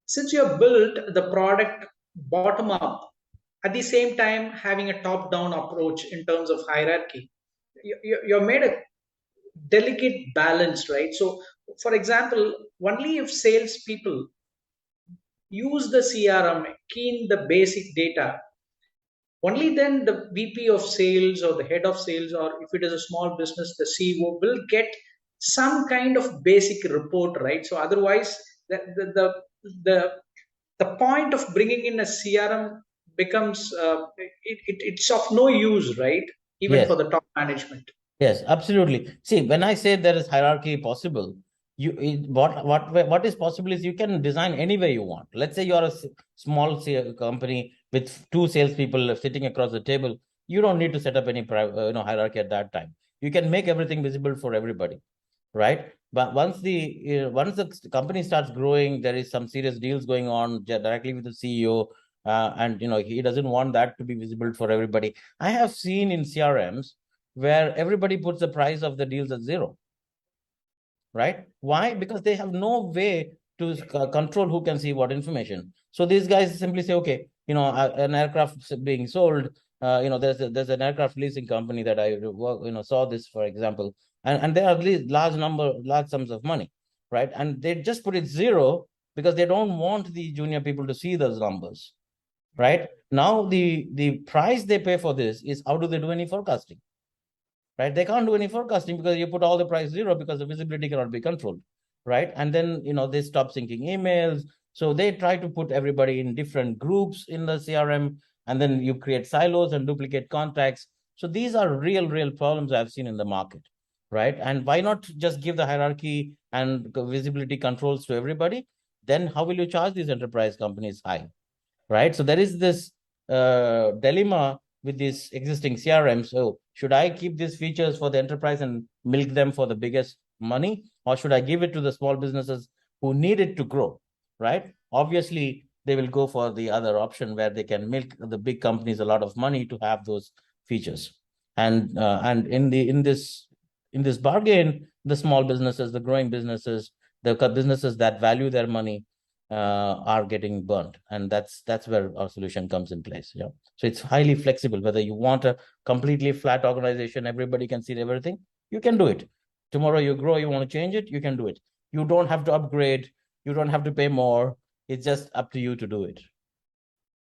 Since you have built the product bottom up, at the same time having a top down approach in terms of hierarchy, you're made a delicate balance, right? So, for example, only if salespeople use the CRM, key in the basic data, only then the VP of sales or the head of sales, or if it is a small business, the CEO will get some kind of basic report, right? So otherwise, the, the point of bringing in a CRM becomes it's of no use, right? Even Yes. for the top management. Yes, absolutely. See, when I say there is hierarchy possible, what is possible is you can design any way you want. Let's say you're a small company with two salespeople sitting across the table. You don't need to set up any hierarchy at that time. You can make everything visible for everybody, right? But once the company starts growing, there is some serious deals going on directly with the CEO, and he doesn't want that to be visible for everybody. I have seen in CRMs where everybody puts the price of the deals at zero, right? Why? Because they have no way to control who can see what information. So these guys simply say, okay, an aircraft being sold. There's an aircraft leasing company that I saw this, for example, and they have large sums of money, right? And they just put it zero because they don't want the junior people to see those numbers, right? Now the price they pay for this is, how do they do any forecasting? Right? They can't do any forecasting because you put all the price zero because the visibility cannot be controlled, right? And then they stop syncing emails. So they try to put everybody in different groups in the CRM, and then you create silos and duplicate contacts. So these are real problems I've seen in the market, right? And why not just give the hierarchy and visibility controls to everybody? Then how will you charge these enterprise companies high, right? So there is this dilemma with these existing CRMs. So should I keep these features for the enterprise and milk them for the biggest money, or should I give it to the small businesses who need it to grow, right? Obviously, they will go for the other option where they can milk the big companies a lot of money to have those features. And in this bargain, the small businesses, the growing businesses, the businesses that value their money are getting burnt, and that's where our solution comes in place. Yeah, so it's highly flexible. Whether you want a completely flat organization, everybody can see everything, you can do it. Tomorrow you grow, you want to change it, you can do it. You don't have to upgrade, you don't have to pay more. It's just up to you to do it.